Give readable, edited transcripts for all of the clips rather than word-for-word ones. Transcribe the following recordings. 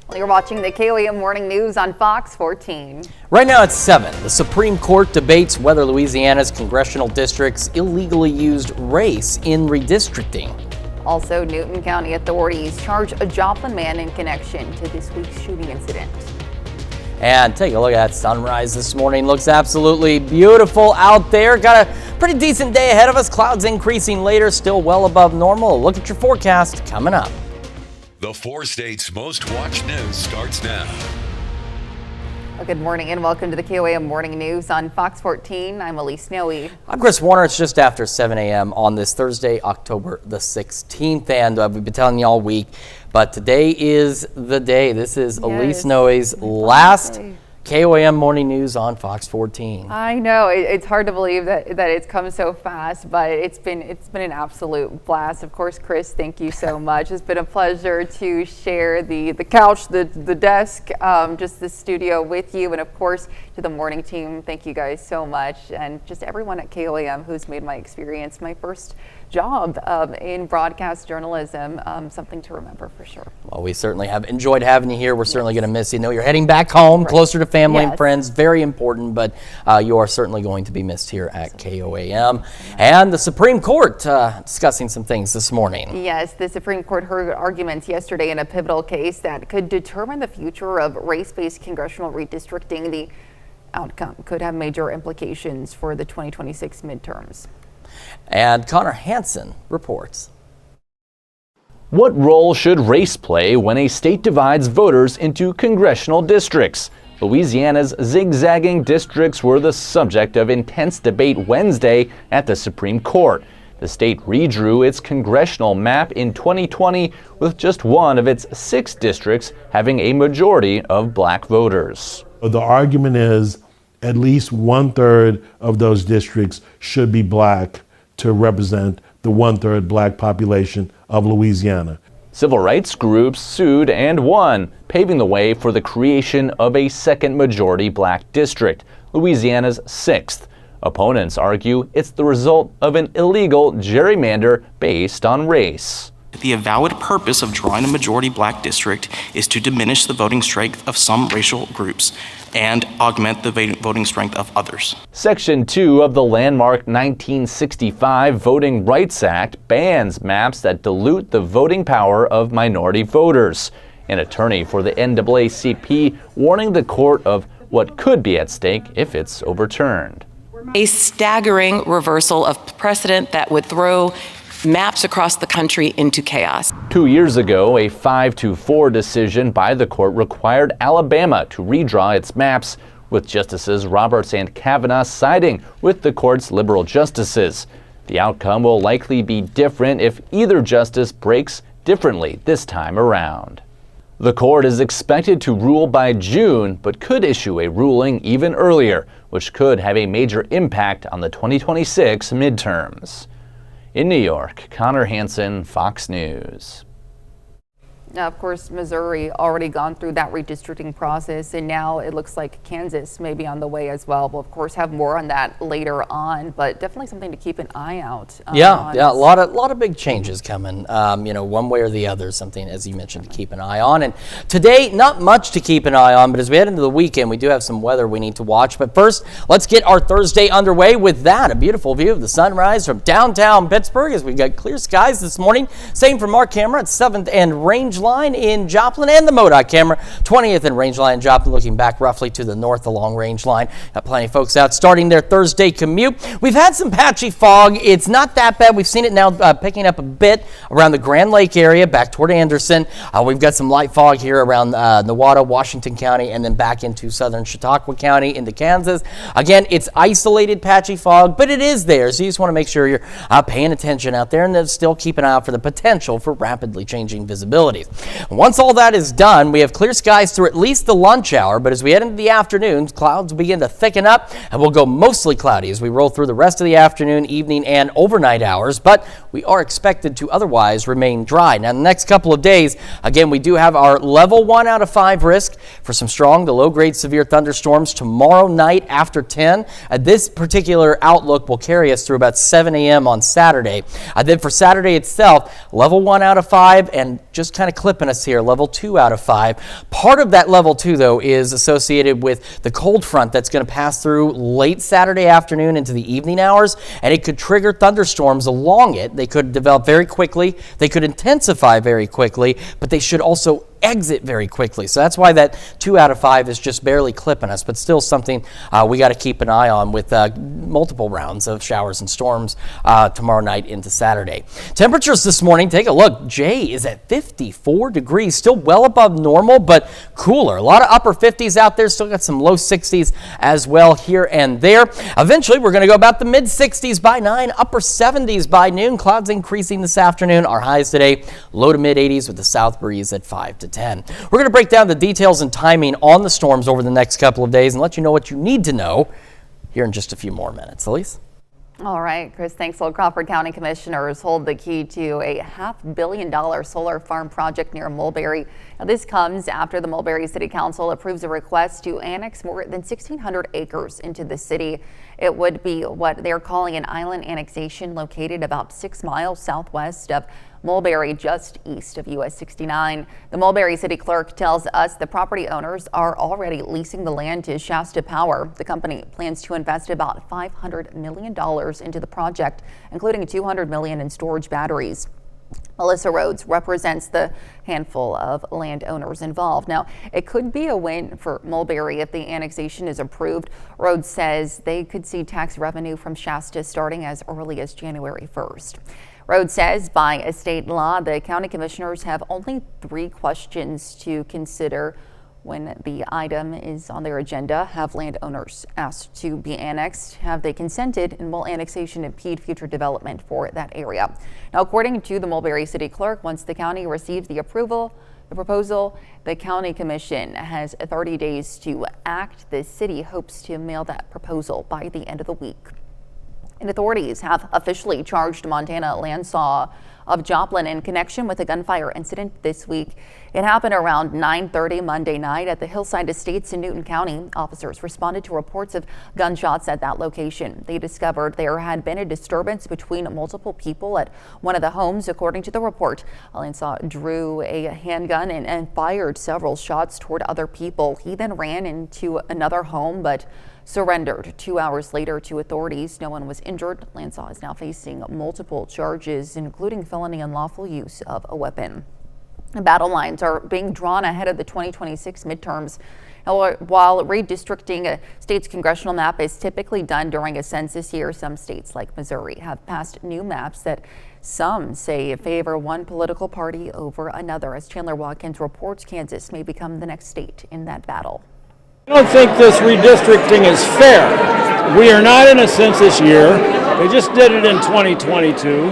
Well, you're watching the KOAM Morning News on Fox 14. Right now it's 7. The Supreme Court debates whether Louisiana's congressional districts illegally used race in redistricting. Also, Newton County authorities charge a Joplin man in connection to this week's shooting incident. And take a look at that sunrise this morning. Looks absolutely beautiful out there. Got a pretty decent day ahead of us. Clouds increasing later, still well above normal. Look at your forecast coming up. The 4 states' most watched news starts now. Well, good morning and welcome to the KOAM Morning News on Fox 14. I'm Elise Snowy. I'm Chris Warner. It's just after 7 a.m. on this Thursday, October the 16th. And we've been telling you all week, but today is the day. This is Elise Snowy's last KOAM Morning News on Fox 14. I know it's hard to believe that it's come so fast, but it's been an absolute blast. Of course, Chris, thank you so much. It's been a pleasure to share the couch, the desk, just the studio with you, and of course to the morning team. Thank you guys so much, and just everyone at KOAM who's made my experience my first job in broadcast journalism something to remember for sure. Well, we certainly have enjoyed having you here. We're certainly going to miss you. Know you're heading back home, closer to family and friends. Very important, but you are certainly going to be missed here at KOAM. And the Supreme Court discussing some things this morning. Yes, the Supreme Court heard arguments yesterday in a pivotal case that could determine the future of race-based congressional redistricting. The outcome could have major implications for the 2026 midterms. And Connor Hansen reports. What role should race play when a state divides voters into congressional districts? Louisiana's zigzagging districts were the subject of intense debate Wednesday at the Supreme Court. The state redrew its congressional map in 2020 with just one of its 6 districts having a majority of black voters. The argument is at least 1/3 of those districts should be black to represent the 1/3 black population of Louisiana. Civil rights groups sued and won, paving the way for the creation of a second majority black district, Louisiana's 6th. Opponents argue it's the result of an illegal gerrymander based on race. The avowed purpose of drawing a majority black district is to diminish the voting strength of some racial groups and augment the voting strength of others. Section 2 of the landmark 1965 Voting Rights Act bans maps that dilute the voting power of minority voters. An attorney for the NAACP warning the court of what could be at stake if it's overturned. A staggering reversal of precedent that would throw maps across the country into chaos. 2 years ago, a 5-4 decision by the court required Alabama to redraw its maps, with Justices Roberts and Kavanaugh siding with the court's liberal justices. The outcome will likely be different if either justice breaks differently this time around. The court is expected to rule by June, but could issue a ruling even earlier, which could have a major impact on the 2026 midterms. In New York, Connor Hansen, Fox News. Now, of course, Missouri already gone through that redistricting process, and now it looks like Kansas may be on the way as well. We'll, of course, have more on that later on, but definitely something to keep an eye out. Yeah, a lot of big changes coming, one way or the other, something, as you mentioned, to keep an eye on. And today, not much to keep an eye on, but as we head into the weekend, we do have some weather we need to watch. But first, let's get our Thursday underway with that. A beautiful view of the sunrise from downtown Pittsburgh as we've got clear skies this morning. Same from our camera at 7th and Rangeline in Joplin, and the MoDOT camera 20th and Rangeline in Joplin, looking back roughly to the north along Rangeline. Got plenty of folks out starting their Thursday commute. We've had some patchy fog. It's not that bad. We've seen it now picking up a bit around the Grand Lake area back toward Anderson. We've got some light fog here around Newada, Washington County, and then back into southern Chautauqua County into Kansas. Again, it's isolated patchy fog, but it is there, so you just want to make sure you're paying attention out there and then still keep an eye out for the potential for rapidly changing visibility. Once all that is done, we have clear skies through at least the lunch hour, but as we head into the afternoon, clouds begin to thicken up and we'll go mostly cloudy as we roll through the rest of the afternoon, evening, and overnight hours, but we are expected to otherwise remain dry. Now, the next couple of days, again, we do have our level 1 out of 5 risk for some strong to low-grade severe thunderstorms tomorrow night after 10. This particular outlook will carry us through about 7 a.m. on Saturday. Then for Saturday itself, level 1 out of 5, and just kind of of clipping us here, level 2 out of 5. Part of that level 2, though, is associated with the cold front that's going to pass through late Saturday afternoon into the evening hours, and it could trigger thunderstorms along it. They could develop very quickly. They could intensify very quickly, but they should also exit very quickly. So that's why that 2 out of 5 is just barely clipping us, but still something we got to keep an eye on with multiple rounds of showers and storms tomorrow night into Saturday. Temperatures this morning, take a look. Jay is at 54 degrees, still well above normal, but cooler. A lot of upper 50s out there, still got some low 60s as well here and there. Eventually, we're going to go about the mid 60s by 9, upper 70s by noon. Clouds increasing this afternoon. Our highs today, low to mid 80s with the south breeze at 5 to 10. We're going to break down the details and timing on the storms over the next couple of days and let you know what you need to know here in just a few more minutes. Elise? All right, Chris, thanks. Well, Crawford County commissioners hold the key to a $500 million solar farm project near Mulberry. Now, this comes after the Mulberry City Council approves a request to annex more than 1,600 acres into the city. It would be what they're calling an island annexation located about 6 miles southwest of Mulberry, just east of US 69. The Mulberry City Clerk tells us the property owners are already leasing the land to Shasta Power. The company plans to invest about $500 million into the project, including $200 million in storage batteries. Melissa Rhodes represents the handful of landowners involved. Now, it could be a win for Mulberry if the annexation is approved. Rhodes says they could see tax revenue from Shasta starting as early as January 1st. Rhodes says by a state law, the county commissioners have only 3 questions to consider when the item is on their agenda. Have landowners asked to be annexed? Have they consented? And will annexation impede future development for that area? Now, according to the Mulberry City Clerk, once the county receives the proposal, the county commission has 30 days to act. The city hopes to mail that proposal by the end of the week. And authorities have officially charged Montana Landsaw of Joplin in connection with a gunfire incident this week. It happened around 9:30 Monday night at the Hillside Estates in Newton County. Officers responded to reports of gunshots at that location. They discovered there had been a disturbance between multiple people at one of the homes. According to the report, Landsaw drew a handgun and fired several shots toward other people. He then ran into another home, but surrendered 2 hours later to authorities. No one was injured. Landsaw is now facing multiple charges, including felony unlawful use of a weapon. Battle lines are being drawn ahead of the 2026 midterms. While redistricting a state's congressional map is typically done during a census year, some states like Missouri have passed new maps that some say favor one political party over another. As Chandler Watkins reports, Kansas may become the next state in that battle. I don't think this redistricting is fair. We are not in a census year. They just did it in 2022.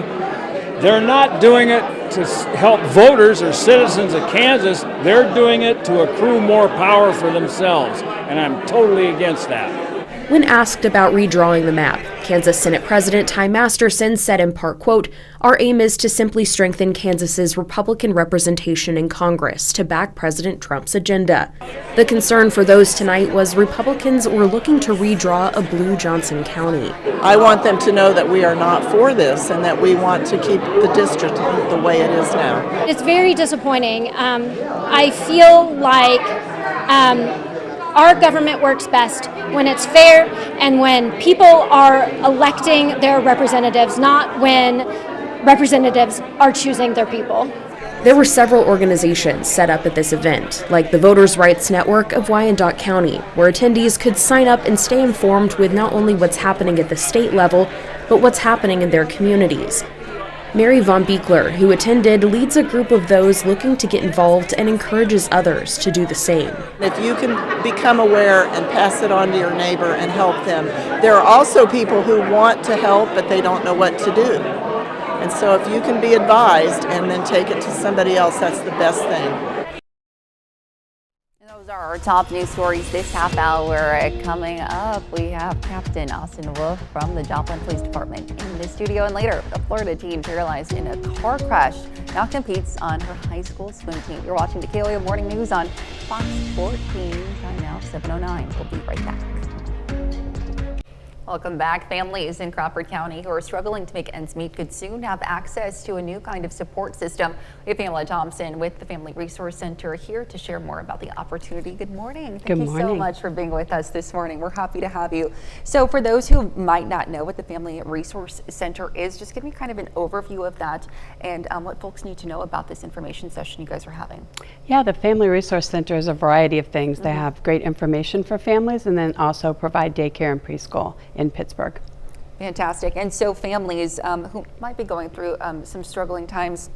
They're not doing it to help voters or citizens of Kansas. They're doing it to accrue more power for themselves, and I'm totally against that. When asked about redrawing the map, Kansas Senate President Ty Masterson said in part, quote, "Our aim is to simply strengthen Kansas's Republican representation in Congress to back President Trump's agenda." The concern for those tonight was Republicans were looking to redraw a blue Johnson County. I want them to know that we are not for this and that we want to keep the district the way it is now. It's very disappointing. I feel like our government works best when it's fair and when people are electing their representatives, not when representatives are choosing their people. There were several organizations set up at this event, like the Voters' Rights Network of Wyandotte County, where attendees could sign up and stay informed with not only what's happening at the state level, but what's happening in their communities. Mary Von Beekler, who attended, leads a group of those looking to get involved and encourages others to do the same. If you can become aware and pass it on to your neighbor and help them, there are also people who want to help, but they don't know what to do. And so if you can be advised and then take it to somebody else, that's the best thing. Those are our top news stories this half hour. Coming up, we have Captain Austin Wolf from the Joplin Police Department in the studio. And later, a Florida teen paralyzed in a car crash now competes on her high school swim team. You're watching the KOA Morning News on Fox 14. Time now 7:09. We'll be right back. Welcome back. Families in Crawford County who are struggling to make ends meet could soon have access to a new kind of support system. We have Pamela Thompson with the Family Resource Center here to share more about the opportunity. Good morning. Thank you so much for being with us this morning. We're happy to have you. So for those who might not know what the Family Resource Center is, just give me kind of an overview of that and what folks need to know about this information session you guys are having. Yeah, the Family Resource Center is a variety of things. They have great information for families and then also provide daycare and preschool in Pittsburgh. Fantastic. And so families who might be going through some struggling times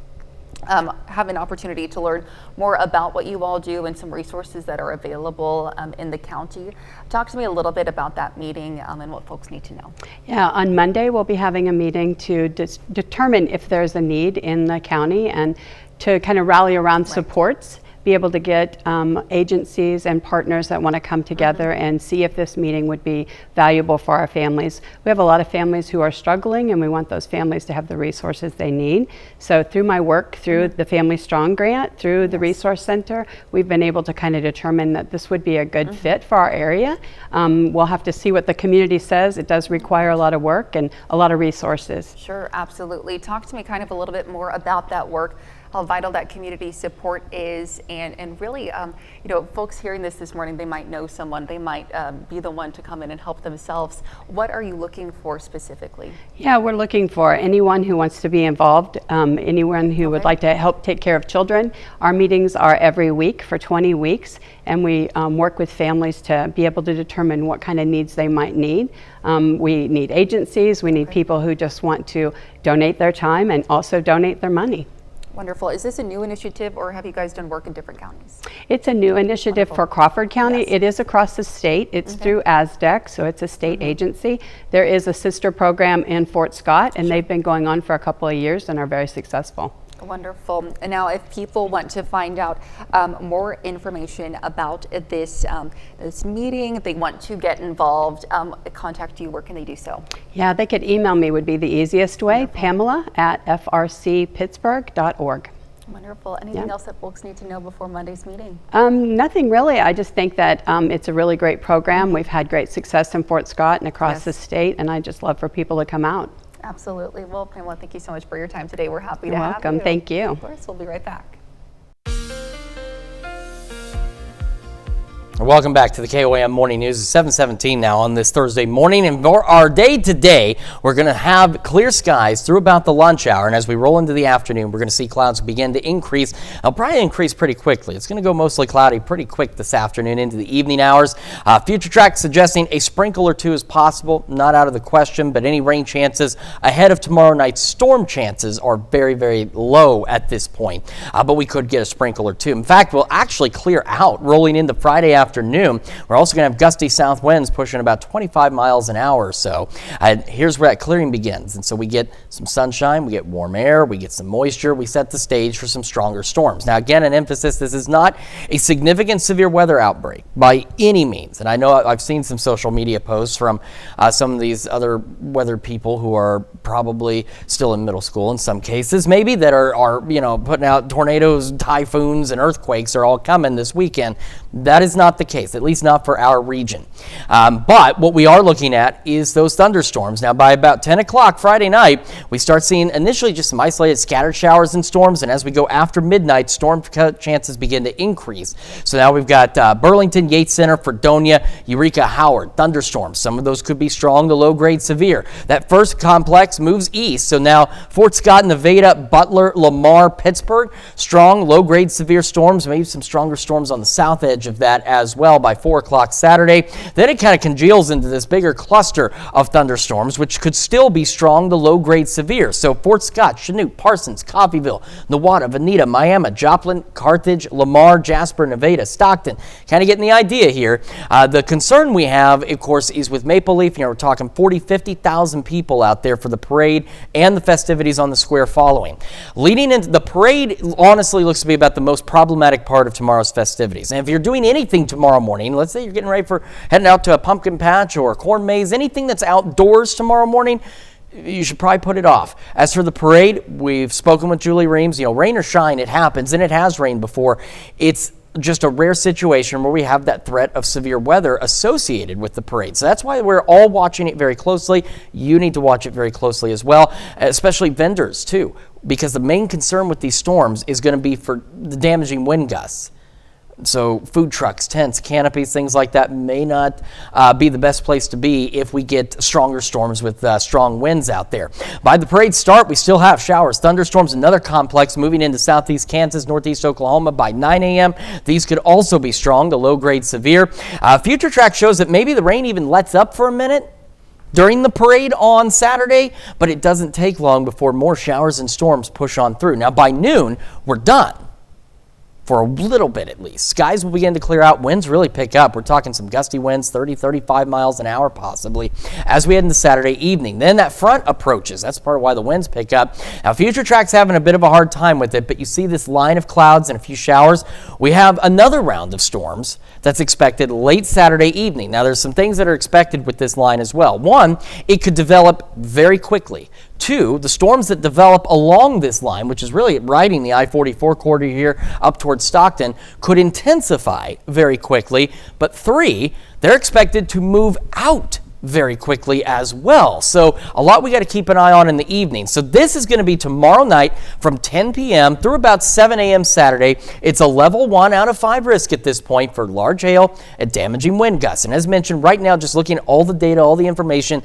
have an opportunity to learn more about what you all do and some resources that are available in the county. Talk to me a little bit about that meeting and what folks need to know. Yeah, on Monday we'll be having a meeting to determine if there's a need in the county and to kind of rally around supports, be able to get agencies and partners that want to come together and see if this meeting would be valuable for our families. We have a lot of families who are struggling and we want those families to have the resources they need. So through my work, through the Family Strong Grant, through the Resource Center, we've been able to kind of determine that this would be a good fit for our area. We'll have to see what the community says. It does require a lot of work and a lot of resources. Sure, absolutely. Talk to me kind of a little bit more about that work, how vital that community support is, and really, you know, folks hearing this morning, they might know someone, they might be the one to come in and help themselves. What are you looking for specifically? Yeah, we're looking for anyone who wants to be involved, anyone who would like to help take care of children. Our meetings are every week for 20 weeks, and we work with families to be able to determine what kind of needs they might need. We need agencies, we need people who just want to donate their time and also donate their money. Wonderful. Is this a new initiative or have you guys done work in different counties? It's a new initiative for Crawford County. Yes. It is across the state. It's through ASDEC, so it's a state agency. There is a sister program in Fort Scott, and they've been going on for a couple of years and are very successful. Wonderful. And now if people want to find out more information about this this meeting, if they want to get involved, contact you, where can they do so? Yeah, they could email me would be the easiest way, Pamela@frcpittsburgh.org. Wonderful. Anything else that folks need to know before Monday's meeting? Nothing really. I just think that it's a really great program. We've had great success in Fort Scott and across the state, and I just love for people to come out. Absolutely. Well, Pamela, thank you so much for your time today. We're happy to have you. You're welcome. Thank you. Of course, we'll be right back. Welcome back to the KOAM Morning News. It's 7:17 now on this Thursday morning, and for our day today, we're going to have clear skies through about the lunch hour, and as we roll into the afternoon, we're going to see clouds begin to increase. They'll probably increase pretty quickly. It's going to go mostly cloudy pretty quick this afternoon into the evening hours. Future track suggesting a sprinkle or two is possible, not out of the question, but any rain chances ahead of tomorrow night's storm chances are very, very low at this point, but we could get a sprinkle or two. In fact, we'll actually clear out rolling into Friday afternoon. We're also going to have gusty south winds pushing about 25 miles an hour or so. Here's where that clearing begins. And so we get some sunshine, we get warm air, we get some moisture, we set the stage for some stronger storms. Now, again, an emphasis, this is not a significant severe weather outbreak by any means. And I know I've seen some social media posts from some of these other weather people who are probably still in middle school in some cases, maybe, that are you know, putting out tornadoes, typhoons, and earthquakes are all coming this weekend. That is not the case, at least not for our region. But what we are looking at is those thunderstorms. Now, by about 10 o'clock Friday night, we start seeing initially just some isolated scattered showers and storms, and as we go after midnight, storm chances begin to increase. So now we've got Burlington, Yates Center, Fredonia, Eureka, Howard, thunderstorms. Some of those could be strong to low-grade severe. That first complex moves east, so now Fort Scott, Nevada, Butler, Lamar, Pittsburgh, strong low-grade severe storms, maybe some stronger storms on the south edge of that as well by 4 o'clock Saturday. Then it kind of congeals into this bigger cluster of thunderstorms, which could still be strong to low-grade severe. So Fort Scott, Chinook, Parsons, Coffeyville, Newata, Veneta, Miami, Joplin, Carthage, Lamar, Jasper, Nevada, Stockton. Kind of getting the idea here. The concern we have, of course, is with Maple Leaf. You know, we're talking 40, 50,000 people out there for the parade and the festivities on the square following. Leading into the parade, honestly, looks to be about the most problematic part of tomorrow's festivities. And if you're doing anything tomorrow morning, let's say you're getting ready for heading out to a pumpkin patch or a corn maze, anything that's outdoors tomorrow morning, you should probably put it off. As for the parade, we've spoken with Julie Reams. You know, rain or shine, it happens, and it has rained before. It's just a rare situation where we have that threat of severe weather associated with the parade. So that's why we're all watching it very closely. You need to watch it very closely as well, especially vendors too, because the main concern with these storms is going to be for the damaging wind gusts. So food trucks, tents, canopies, things like that may not be the best place to be if we get stronger storms with strong winds out there. By the parade start, we still have showers, thunderstorms, another complex moving into southeast Kansas, northeast Oklahoma by 9 a.m. These could also be strong to low-grade severe. Future track shows that maybe the rain even lets up for a minute during the parade on Saturday, but it doesn't take long before more showers and storms push on through. Now, by noon, we're done. For a little bit at least. Skies will begin to clear out. Winds really pick up. We're talking some gusty winds, 30, 35 miles an hour possibly, as we head into Saturday evening. Then that front approaches. That's part of why the winds pick up. Now, Future Track's having a bit of a hard time with it, but you see this line of clouds and a few showers. We have another round of storms that's expected late Saturday evening. Now, there's some things that are expected with this line as well. One, it could develop very quickly. Two, the storms that develop along this line, which is really riding the I-44 corridor here up towards Stockton, could intensify very quickly. But three, they're expected to move out very quickly as well. So a lot we got to keep an eye on in the evening. So this is going to be tomorrow night from 10 p.m. through about 7 a.m. Saturday. It's a level 1 out of 5 risk at this point for large hail and damaging wind gusts. And as mentioned, right now, just looking at all the data, all the information,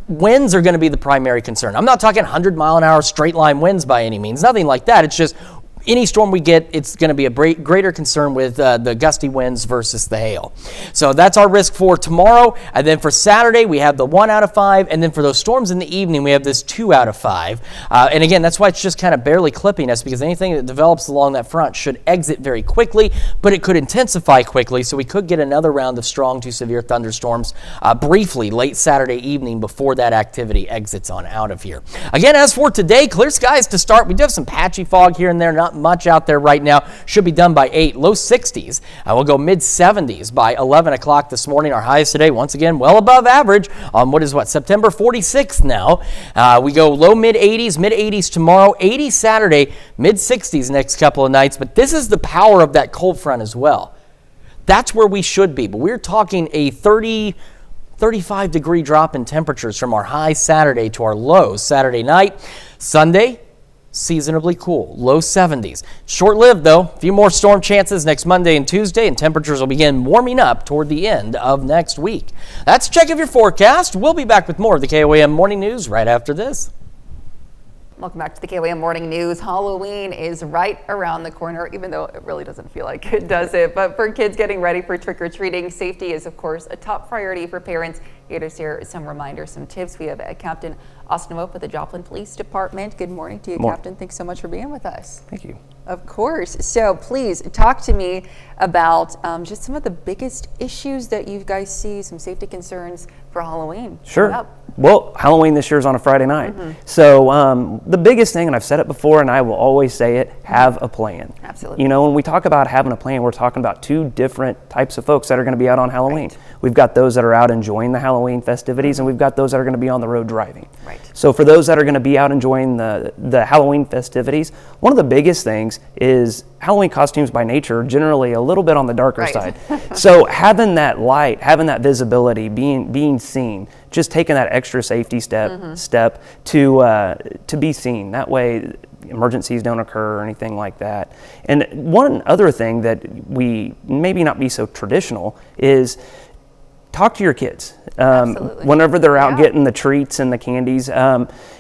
winds are going to be the primary concern. I'm not talking 100-mile-an-hour straight-line winds by any means, nothing like that. It's just any storm we get, it's going to be a greater concern with the gusty winds versus the hail. So that's our risk for tomorrow. And then for Saturday, we have the 1 out of 5. And then for those storms in the evening, we have this 2 out of 5. And again, that's why it's just kind of barely clipping us, because anything that develops along that front should exit very quickly, but it could intensify quickly. So we could get another round of strong to severe thunderstorms briefly late Saturday evening before that activity exits on out of here. Again, as for today, clear skies to start. We do have some patchy fog here and there, not much out there right now. Should be done by 8. Low 60s. We'll go mid 70s by 11 o'clock this morning. Our highest today, once again, well above average on September 46th now. We go low mid 80s, mid 80s tomorrow, 80 Saturday, mid 60s next couple of nights. But this is the power of that cold front as well. That's where we should be. But we're talking a 35 degree drop in temperatures from our high Saturday to our low Saturday night. Sunday, seasonably cool, low 70s. Short-lived though, a few more storm chances next Monday and Tuesday, and temperatures will begin warming up toward the end of next week. That's a check of your forecast. We'll be back with more of the KOAM Morning News right after this. Welcome back to the KOAM Morning News. Halloween is right around the corner, even though it really doesn't feel like it, does it? But for kids getting ready for trick-or-treating, safety is, of course, a top priority for parents. Here to share some reminders, some tips. We have Captain Austin Wope with the Joplin Police Department. Good morning to you, Captain. Thanks so much for being with us. Thank you. Of course. So please talk to me about just some of the biggest issues that you guys see, some safety concerns for Halloween. Sure. Well, Halloween this year is on a Friday night. So the biggest thing, and I've said it before and I will always say it, have a plan. Absolutely. You know, when we talk about having a plan, we're talking about two different types of folks that are going to be out on Halloween. Right. We've got those that are out enjoying the Halloween festivities, and we've got those that are going to be on the road driving. Right. So for those that are going to be out enjoying the Halloween festivities, one of the biggest things is Halloween costumes by nature are generally a little bit on the darker side. So having that light, having that visibility, being seen, just taking that extra safety step to be seen. That way emergencies don't occur or anything like that. And one other thing that we maybe not be so traditional is talk to your kids. Whenever they're out getting the treats and the candies,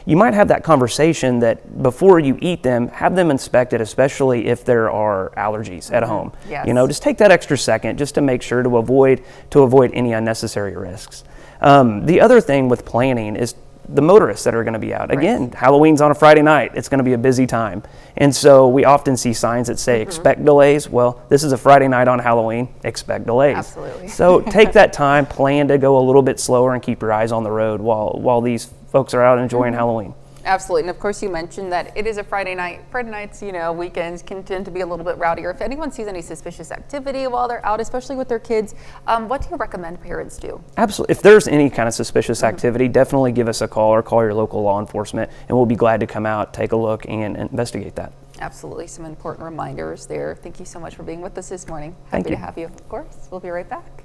you might have that conversation that before you eat them, have them inspected, especially if there are allergies at home. Yes. You know, just take that extra second just to make sure to avoid any unnecessary risks. The other thing with planning is the motorists that are going to be out. Again, Halloween's on a Friday night. It's going to be a busy time. And so we often see signs that say expect delays. Well, this is a Friday night on Halloween. Expect delays. Absolutely. So take that time, plan to go a little bit slower and keep your eyes on the road while these folks are out enjoying Halloween. Absolutely. And of course, you mentioned that it is a Friday night. Friday nights, you know, weekends can tend to be a little bit rowdier. If anyone sees any suspicious activity while they're out, especially with their kids, what do you recommend parents do? Absolutely. If there's any kind of suspicious activity, definitely give us a call or call your local law enforcement, and we'll be glad to come out, take a look, and investigate that. Absolutely, some important reminders there. Thank you so much for being with us this morning. Thank Happy you. to have you, of course. We'll be right back.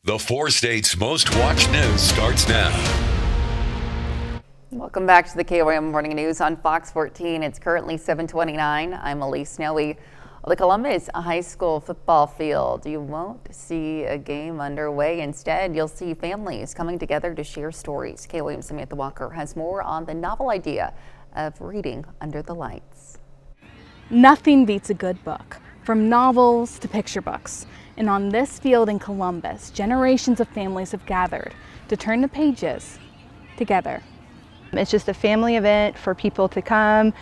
The 4 states' most watched news starts now. Welcome back to the KOAM Morning News on Fox 14. It's currently 7:29. I'm Elise Snowy. The Columbus High School football field. You won't see a game underway. Instead, you'll see families coming together to share stories. KOAM's Samantha Walker has more on the novel idea of reading under the lights. Nothing beats a good book, from novels to picture books. And on this field in Columbus, generations of families have gathered to turn the pages together. It's just a family event for people to come,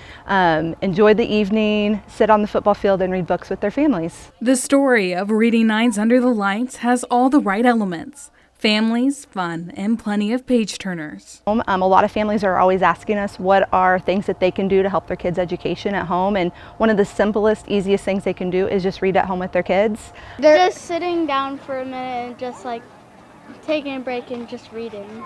enjoy the evening, sit on the football field and read books with their families. The story of Reading Nights Under the Lights has all the right elements: families, fun, and plenty of page turners. A lot of families are always asking us what are things that they can do to help their kids' education at home, and one of the simplest, easiest things they can do is just read at home with their kids. They're just sitting down for a minute and just like taking a break and just reading.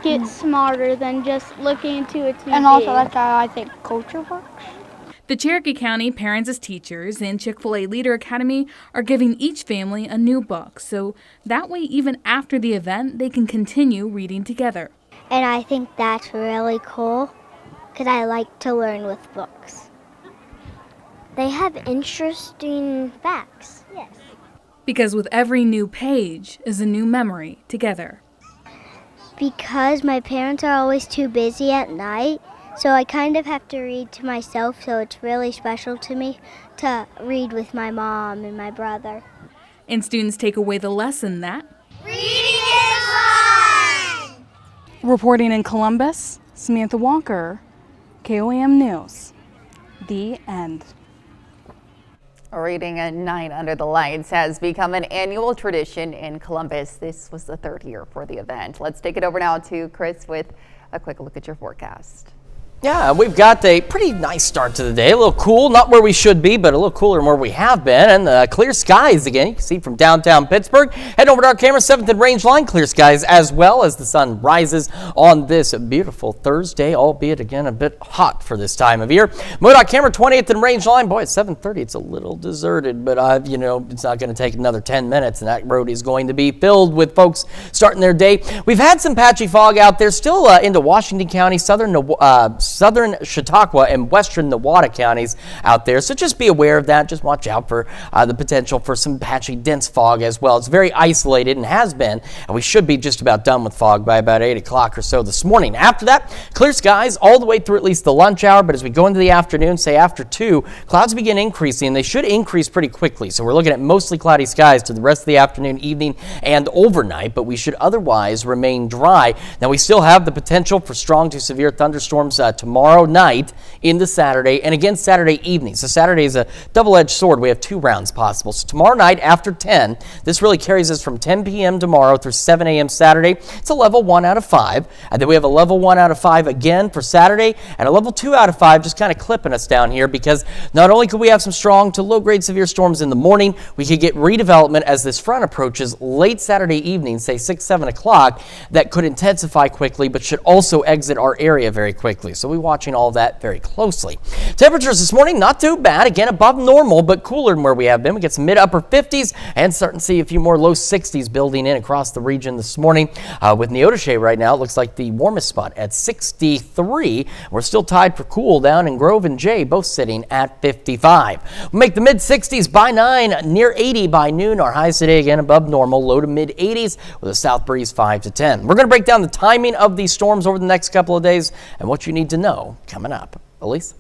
Get smarter than just looking into a TV. And also that's how I think culture works. The Cherokee County Parents as Teachers and Chick-fil-A Leader Academy are giving each family a new book, so that way even after the event they can continue reading together. And I think that's really cool because I like to learn with books. They have interesting facts. Yes. Because with every new page is a new memory together. Because my parents are always too busy at night, so I kind of have to read to myself, so it's really special to me to read with my mom and my brother. And students take away the lesson that reading is fun! Reporting in Columbus, Samantha Walker, KOAM News. The end. Reading at night under the lights has become an annual tradition in Columbus. This was the 3rd year for the event. Let's take it over now to Chris with a quick look at your forecast. Yeah, we've got a pretty nice start to the day. A little cool, not where we should be, but a little cooler than where we have been. And clear skies again. You can see from downtown Pittsburgh. Head over to our camera, 7th and Range Line. Clear skies as well as the sun rises on this beautiful Thursday, albeit again a bit hot for this time of year. MoDOT camera, 20th and Range Line. Boy, it's 7:30. It's a little deserted, but it's not going to take another 10 minutes, and that road is going to be filled with folks starting their day. We've had some patchy fog out there, still into Washington County, southern Chautauqua and western Newada counties out there. So just be aware of that. Just watch out for the potential for some patchy, dense fog as well. It's very isolated and has been, and we should be just about done with fog by about 8 o'clock or so this morning. After that, clear skies all the way through at least the lunch hour, but as we go into the afternoon, say after 2, clouds begin increasing. They should increase pretty quickly. So we're looking at mostly cloudy skies to the rest of the afternoon, evening, and overnight, but we should otherwise remain dry. Now, we still have the potential for strong to severe thunderstorms tomorrow night into Saturday, and again Saturday evening. So Saturday is a double-edged sword. We have 2 rounds possible. So tomorrow night after 10, this really carries us from 10 p.m. tomorrow through 7 a.m. Saturday. It's a level 1 out of 5. And then we have a level 1 out of 5 again for Saturday, and a level 2 out of 5 just kind of clipping us down here, because not only could we have some strong to low-grade severe storms in the morning, we could get redevelopment as this front approaches late Saturday evening, say 6, 7 o'clock, that could intensify quickly, but should also exit our area very quickly. So we're watching all that very closely. Temperatures this morning, not too bad. Again, above normal, but cooler than where we have been. We get some mid-upper 50s and starting to see a few more low 60s building in across the region this morning. With Neodesha right now, it looks like the warmest spot at 63. We're still tied for cool down in Grove and Jay, both sitting at 55. We'll make the mid-60s by 9, near 80 by noon. Our highs today, again, above normal, low to mid-80s with a south breeze 5 to 10. We're going to break down the timing of these storms over the next couple of days and what you need to know coming up. Elise?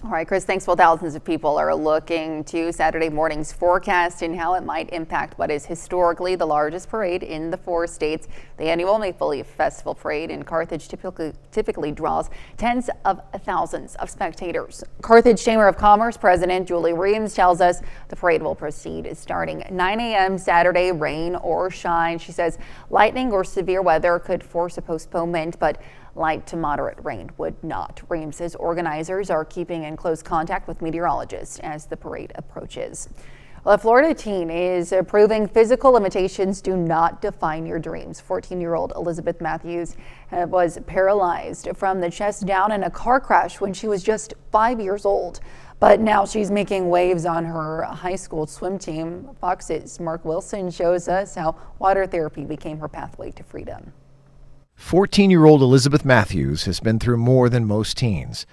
All right, Chris, thanks. Well, thousands of people are looking to Saturday morning's forecast and how it might impact what is historically the largest parade in the 4 states. The annual Maple Leaf Festival Parade in Carthage typically draws tens of thousands of spectators. Carthage Chamber of Commerce President Julie Reams tells us the parade will proceed starting 9 a.m. Saturday, rain or shine. She says lightning or severe weather could force a postponement, but light to moderate rain would not. Reams says organizers are keeping in close contact with meteorologists as the parade approaches. Well, a Florida teen is proving physical limitations do not define your dreams. 14-year-old Elizabeth Matthews was paralyzed from the chest down in a car crash when she was just 5 years old. But now she's making waves on her high school swim team. Fox's Mark Wilson shows us how water therapy became her pathway to freedom. 14-year-old Elizabeth Matthews has been through more than most teens.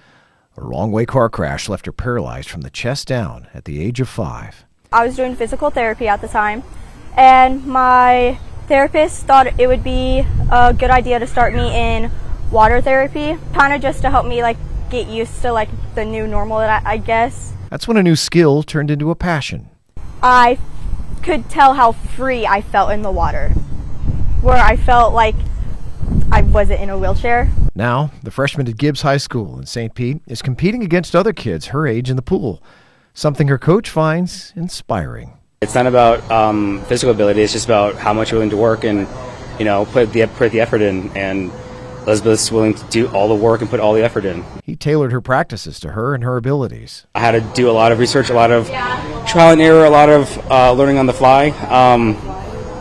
A wrong-way car crash left her paralyzed from the chest down at the age of 5. I was doing physical therapy at the time, and my therapist thought it would be a good idea to start me in water therapy, kind of just to help me get used to the new normal that I guess. That's when a new skill turned into a passion. I could tell how free I felt in the water, where I felt like I wasn't in a wheelchair. Now, the freshman at Gibbs High School in St. Pete is competing against other kids her age in the pool, something her coach finds inspiring. It's not about physical ability, it's just about how much you're willing to work and, put the effort in. And Elizabeth's willing to do all the work and put all the effort in. He tailored her practices to her and her abilities. I had to do a lot of research, a lot of trial and error, a lot of learning on the fly.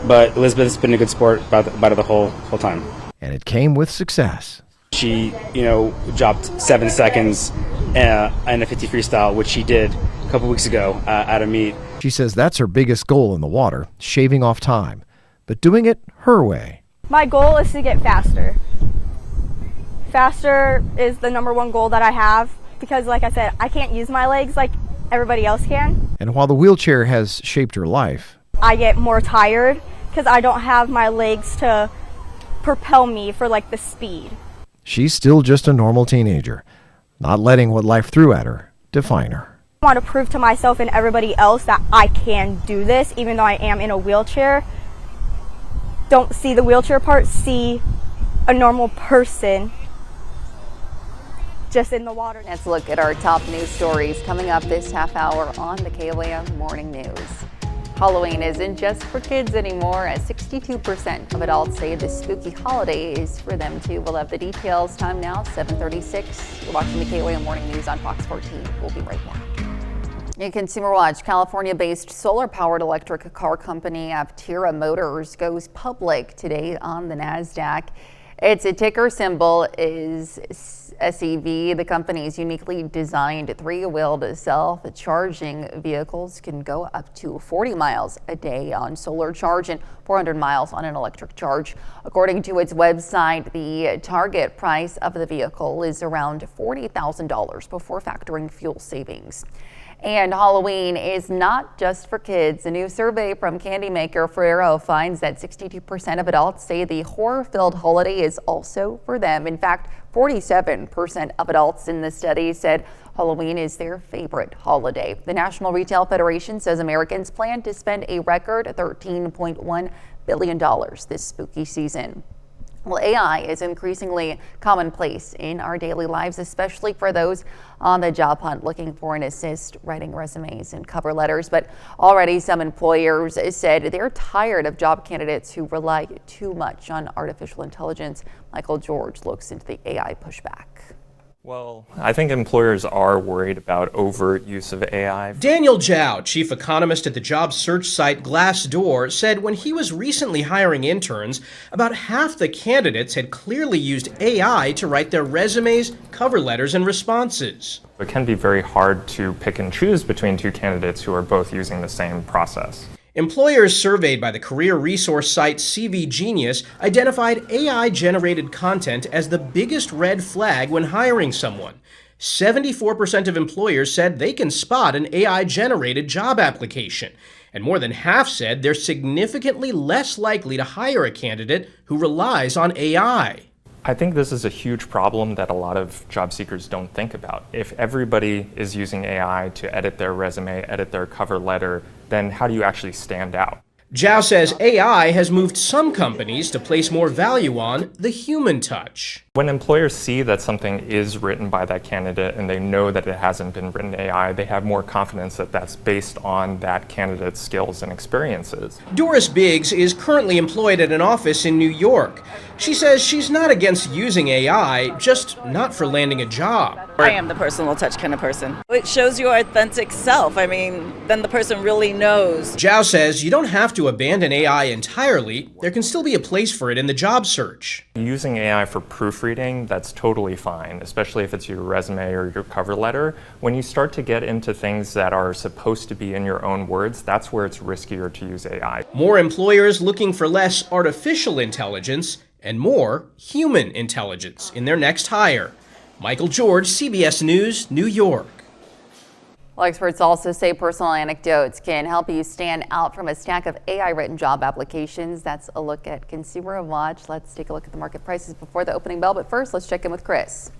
But Elizabeth's been a good sport about the whole time. And it came with success. She, dropped 7 seconds in a 50 freestyle, which she did a couple weeks ago at a meet. She says that's her biggest goal in the water, shaving off time, but doing it her way. My goal is to get faster. Faster is the #1 goal that I have because, like I said, I can't use my legs like everybody else can. And while the wheelchair has shaped her life, I get more tired because I don't have my legs to propel me for the speed. she's still just a normal teenager, not letting what life threw at her define her. I want to prove to myself and everybody else that I can do this, even though I am in a wheelchair. Don't see the wheelchair part, see a normal person just in the water. Let's look at our top news stories coming up this half hour on the KOAM Morning News. Halloween isn't just for kids anymore, as 62% of adults say this spooky holiday is for them too. We'll have the details. Time now, 7:36. You're watching the KOAM Morning News on Fox 14. We'll be right back. In Consumer Watch, California-based solar-powered electric car company Aptera Motors goes public today on the NASDAQ. Its ticker symbol is SEV. The company's uniquely designed three-wheeled self-charging vehicles can go up to 40 miles a day on solar charge and 400 miles on an electric charge. According to its website, the target price of the vehicle is around $40,000 before factoring fuel savings. And Halloween is not just for kids. A new survey from candy maker Ferrero finds that 62% of adults say the horror-filled holiday is also for them. In fact, 47% of adults in the study said Halloween is their favorite holiday. The National Retail Federation says Americans plan to spend a record $13.1 billion this spooky season. Well, AI is increasingly commonplace in our daily lives, especially for those on the job hunt looking for an assist writing resumes and cover letters. But already some employers said they're tired of job candidates who rely too much on artificial intelligence. Michael George looks into the AI pushback. Well, I think employers are worried about overuse of AI. Daniel Zhao, chief economist at the job search site Glassdoor, said when he was recently hiring interns, about half the candidates had clearly used AI to write their resumes, cover letters, and responses. It can be very hard to pick and choose between two candidates who are both using the same process. Employers surveyed by the career resource site CV Genius identified AI-generated content as the biggest red flag when hiring someone. 74% of employers said they can spot an AI-generated job application, and more than half said they're significantly less likely to hire a candidate who relies on AI. I think this is a huge problem that a lot of job seekers don't think about. If everybody is using AI to edit their resume, edit their cover letter, then how do you actually stand out? Zhao says AI has moved some companies to place more value on the human touch. When employers see that something is written by that candidate and they know that it hasn't been written AI, they have more confidence that that's based on that candidate's skills and experiences. Doris Biggs is currently employed at an office in New York. She says she's not against using AI, just not for landing a job. I am the personal touch kind of person. It shows your authentic self. I mean, then the person really knows. Zhao says you don't have to abandon AI entirely. There can still be a place for it in the job search. Using AI for proofreading, that's totally fine, especially if it's your resume or your cover letter. When you start to get into things that are supposed to be in your own words, that's where it's riskier to use AI. More employers looking for less artificial intelligence and more human intelligence in their next hire. Michael George, CBS News, New York. Well, experts also say personal anecdotes can help you stand out from a stack of AI-written job applications. That's a look at Consumer Watch. Let's take a look at the market prices before the opening bell. But first, let's check in with Chris.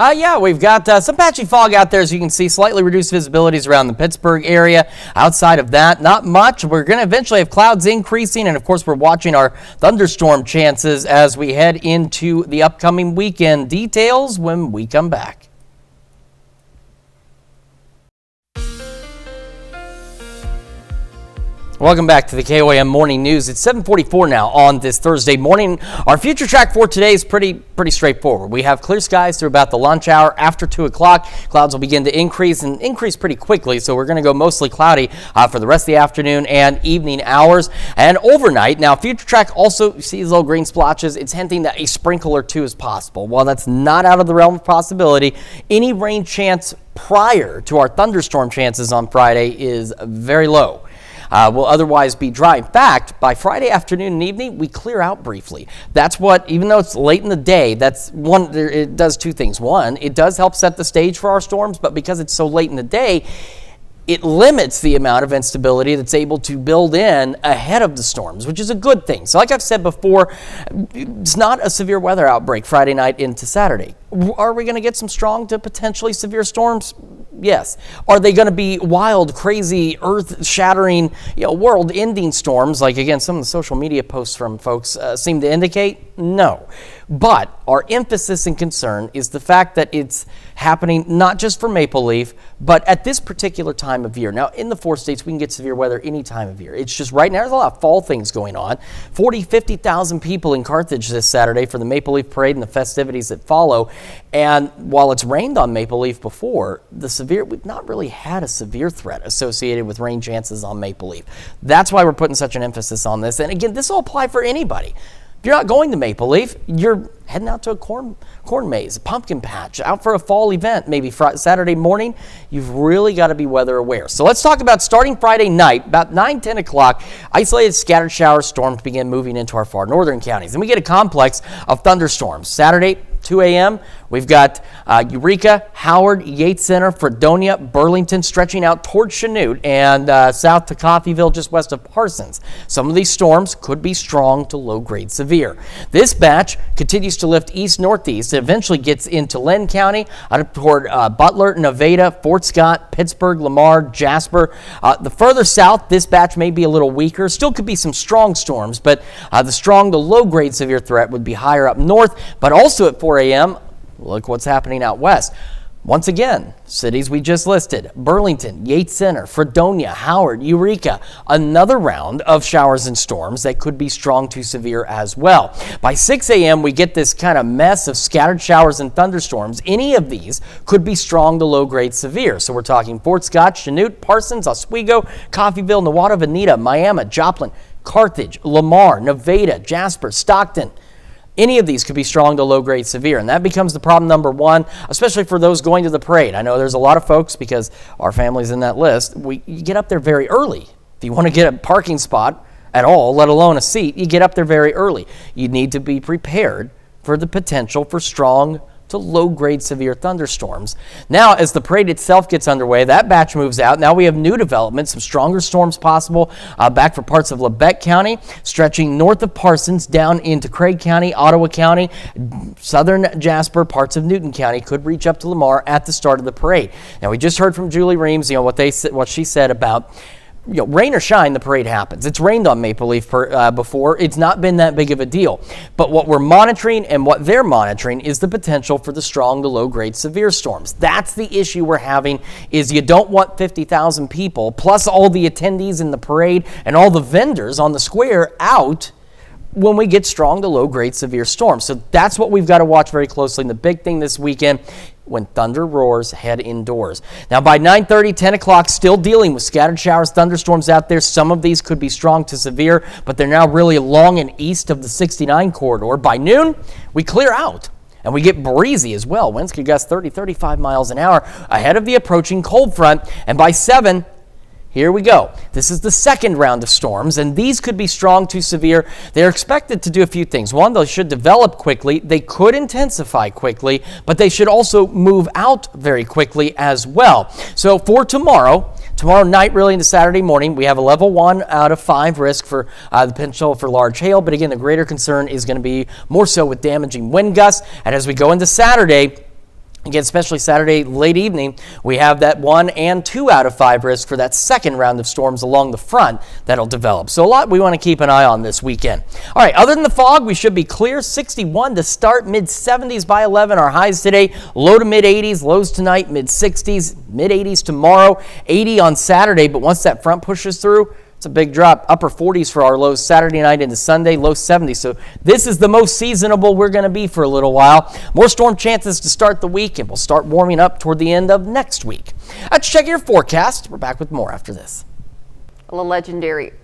Yeah, we've got some patchy fog out there, as you can see, slightly reduced visibilities around the Pittsburgh area. Outside of that, not much. We're going to eventually have clouds increasing, and of course, we're watching our thunderstorm chances as we head into the upcoming weekend. Details when we come back. Welcome back to the KOAM Morning News. It's 7:44 now on this Thursday morning. Our future track for today is pretty straightforward. We have clear skies through about the lunch hour. After 2 o'clock, clouds will begin to increase and increase pretty quickly. So we're going to go mostly cloudy for the rest of the afternoon and evening hours and overnight. Now, future track also, you see these little green splotches. It's hinting that a sprinkle or two is possible. While that's not out of the realm of possibility, any rain chance prior to our thunderstorm chances on Friday is very low. Will otherwise be dry. In fact, by Friday afternoon and evening, we clear out briefly. That's what, even though it's late in the day, that's one. It does two things. One, it does help set the stage for our storms, but because it's so late in the day, it limits the amount of instability that's able to build in ahead of the storms, which is a good thing. So like I've said before, it's not a severe weather outbreak Friday night into Saturday. Are we going to get some strong to potentially severe storms? Yes. Are they going to be wild, crazy, earth-shattering, world-ending storms, like, again, some of the social media posts from folks seem to indicate? No. But our emphasis and concern is the fact that it's happening not just for Maple Leaf, but at this particular time of year. Now, in the 4 states, we can get severe weather any time of year. It's just right now, there's a lot of fall things going on. 50,000 people in Carthage this Saturday for the Maple Leaf Parade and the festivities that follow. And while it's rained on Maple Leaf before, we've not really had a severe threat associated with rain chances on Maple Leaf. That's why we're putting such an emphasis on this. And again, this will apply for anybody. If you're not going to Maple Leaf, you're heading out to a corn maze, a pumpkin patch, out for a fall event, maybe Saturday morning, you've really got to be weather aware. So let's talk about starting Friday night, about 9-10 o'clock, isolated scattered shower storms begin moving into our far northern counties. And we get a complex of thunderstorms. Saturday, 2 a.m., we've got Eureka, Howard, Yates Center, Fredonia, Burlington, stretching out towards Chanute and south to Coffeyville, just west of Parsons. Some of these storms could be strong to low-grade severe. This batch continues to lift east-northeast. It eventually gets into Lynn County, out toward Butler, Nevada, Fort Scott, Pittsburgh, Lamar, Jasper. The further south, this batch may be a little weaker. Still could be some strong storms, but the strong to low-grade severe threat would be higher up north, but also at 4 a.m., look what's happening out west. Once again, cities we just listed: Burlington, Yates Center, Fredonia, Howard, Eureka. Another round of showers and storms that could be strong to severe as well. By 6 a.m., we get this kind of mess of scattered showers and thunderstorms. Any of these could be strong to low-grade severe. So we're talking Fort Scott, Chanute, Parsons, Oswego, Coffeyville, Newada, Veneta, Miami, Joplin, Carthage, Lamar, Nevada, Jasper, Stockton. Any of these could be strong to low-grade severe, and that becomes the problem number one, especially for those going to the parade. I know there's a lot of folks, because our family's in that list, you get up there very early. If you want to get a parking spot at all, let alone a seat, you get up there very early. You need to be prepared for the potential for strong to low-grade severe thunderstorms. Now, as the parade itself gets underway, that batch moves out. Now we have new developments, some stronger storms possible back for parts of Lebec County, stretching north of Parsons down into Craig County, Ottawa County, southern Jasper, parts of Newton County could reach up to Lamar at the start of the parade. Now, we just heard from Julie Reams, what she said about, rain or shine, the parade happens. It's rained on Maple Leaf before. It's not been that big of a deal. But what we're monitoring and what they're monitoring is the potential for the strong to low-grade severe storms. That's the issue we're having, is you don't want 50,000 people, plus all the attendees in the parade and all the vendors on the square out when we get strong to low-grade severe storms. So that's what we've got to watch very closely. And the big thing this weekend, when thunder roars, head indoors. Now by 9:30, 10 o'clock, still dealing with scattered showers, thunderstorms out there. Some of these could be strong to severe, but they're now really along and east of the 69 corridor. By noon, we clear out. And we get breezy as well. Winds could gust 30, 35 miles an hour ahead of the approaching cold front. And by 7, here we go. This is the second round of storms, and these could be strong to severe. They're expected to do a few things. One, they should develop quickly. They could intensify quickly, but they should also move out very quickly as well. So for tomorrow night, really into Saturday morning, we have a level 1 out of 5 risk for the potential for large hail. But again, the greater concern is going to be more so with damaging wind gusts. And as we go into Saturday, again, especially Saturday late evening, we have that 1 and 2 out of 5 risk for that second round of storms along the front that'll develop. So a lot we want to keep an eye on this weekend. All right, other than the fog, we should be clear. 61 to start, mid-70s by 11. Our highs today, low to mid-80s, lows tonight, mid-60s, mid-80s tomorrow, 80 on Saturday. But once that front pushes through, it's a big drop. Upper 40s for our lows Saturday night into Sunday, low 70s. So this is the most seasonable we're going to be for a little while. More storm chances to start the week, and we'll start warming up toward the end of next week. Let's check your forecast. We're back with more after this. A little legendary.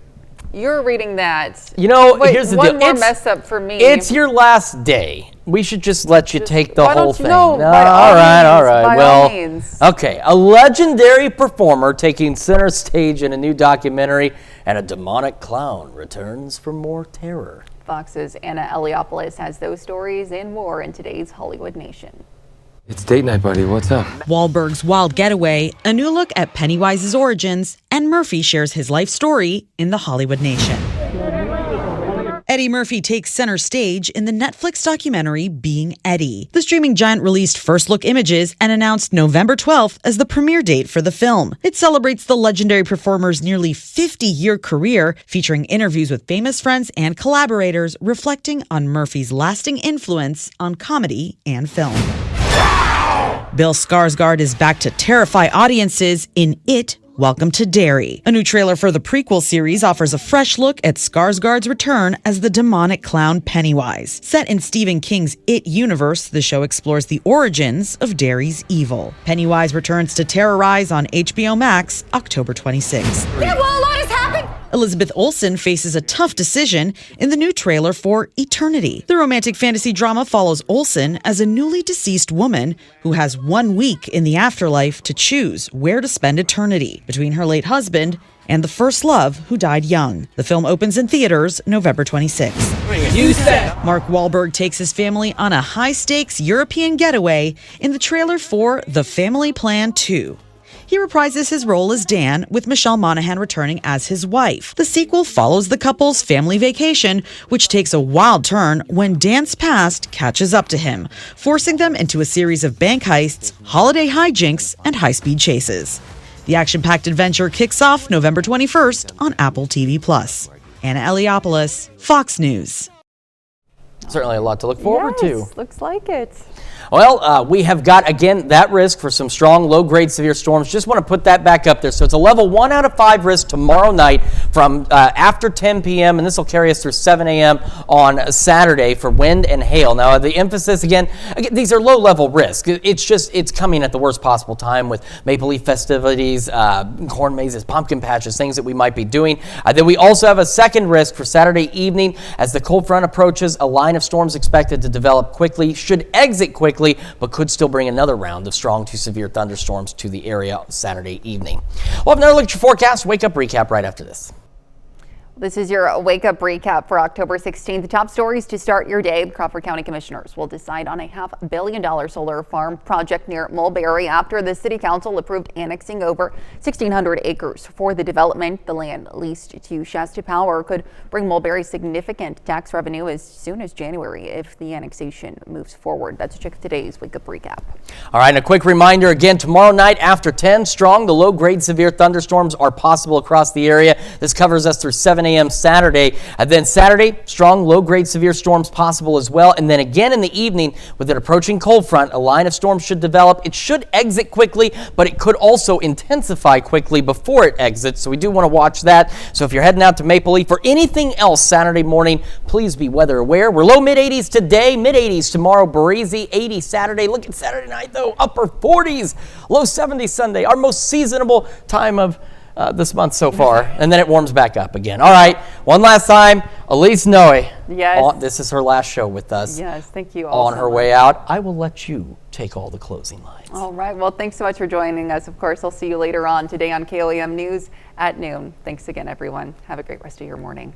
You're reading that. You know, Wait, here's the one deal. more mess up for me. It's your last day. We should just let you take the why whole don't you- thing. no, No, by all all right. means, by all Well, means. okay. A legendary performer taking center stage in a new documentary, and a demonic clown returns for more terror. Fox's Anna Eliopoulos has those stories and more in today's Hollywood Nation. It's date night, buddy. What's up? Wahlberg's Wild Getaway, a new look at Pennywise's origins, and Murphy shares his life story in the Hollywood Nation. Eddie Murphy takes center stage in the Netflix documentary Being Eddie. The streaming giant released first look images and announced November 12th as the premiere date for the film. It celebrates the legendary performer's nearly 50-year career, featuring interviews with famous friends and collaborators reflecting on Murphy's lasting influence on comedy and film. Bill Skarsgård is back to terrify audiences in It, Welcome to Derry. A new trailer for the prequel series offers a fresh look at Skarsgård's return as the demonic clown Pennywise. Set in Stephen King's It universe, the show explores the origins of Derry's evil. Pennywise returns to terrorize on HBO Max October 26th. Yeah, well, a lot has happened. Elizabeth Olsen faces a tough decision in the new trailer for Eternity. The romantic fantasy drama follows Olsen as a newly deceased woman who has 1 week in the afterlife to choose where to spend eternity between her late husband and the first love who died young. The film opens in theaters November 26th. You said. Mark Wahlberg takes his family on a high-stakes European getaway in the trailer for The Family Plan 2. He reprises his role as Dan, with Michelle Monaghan returning as his wife. The sequel follows the couple's family vacation, which takes a wild turn when Dan's past catches up to him, forcing them into a series of bank heists, holiday hijinks, and high-speed chases. The action-packed adventure kicks off November 21st on Apple TV+. Anna Eliopoulos, Fox News. Certainly a lot to look forward to. Looks like it. Well, we have got, again, that risk for some strong, low-grade severe storms. Just want to put that back up there. So it's a level 1 out of 5 risk tomorrow night from after 10 p.m., and this will carry us through 7 a.m. on Saturday for wind and hail. Now, the emphasis, again, these are low-level risk. It's coming at the worst possible time with Maple Leaf festivities, corn mazes, pumpkin patches, things that we might be doing. Then we also have a second risk for Saturday evening as the cold front approaches. A line of storms expected to develop quickly, should exit quickly, but could still bring another round of strong to severe thunderstorms to the area Saturday evening. We'll have another look at your forecast. Wake up recap right after this. This is your Wake Up Recap for October 16th. The top stories to start your day. The Crawford County Commissioners will decide on a $500 million solar farm project near Mulberry after the City Council approved annexing over 1,600 acres for the development. The land leased to Shasta Power could bring Mulberry significant tax revenue as soon as January if the annexation moves forward. That's check today's Wake Up Recap. All right, and a quick reminder again, tomorrow night after 10, strong to low-grade severe thunderstorms are possible across the area. This covers us through 7 a.m. Saturday. And then Saturday, strong low-grade severe storms possible as well. And then again in the evening, with an approaching cold front, a line of storms should develop. It should exit quickly, but it could also intensify quickly before it exits. So we do want to watch that. So if you're heading out to Maple Leaf or anything else Saturday morning, please be weather aware. We're low mid-80s today, mid-80s tomorrow, breezy, 80 Saturday. Look at Saturday night though, upper 40s, low 70s Sunday, our most seasonable time of this month so far. And then it warms back up again. All right, one last time, Elise Noe. Yes. This is her last show with us. Yes, thank you all. On her way out, I will let you take all the closing lines. All right, well, thanks so much for joining us. Of course, I'll see you later on today on KLEM News at noon. Thanks again, everyone. Have a great rest of your morning.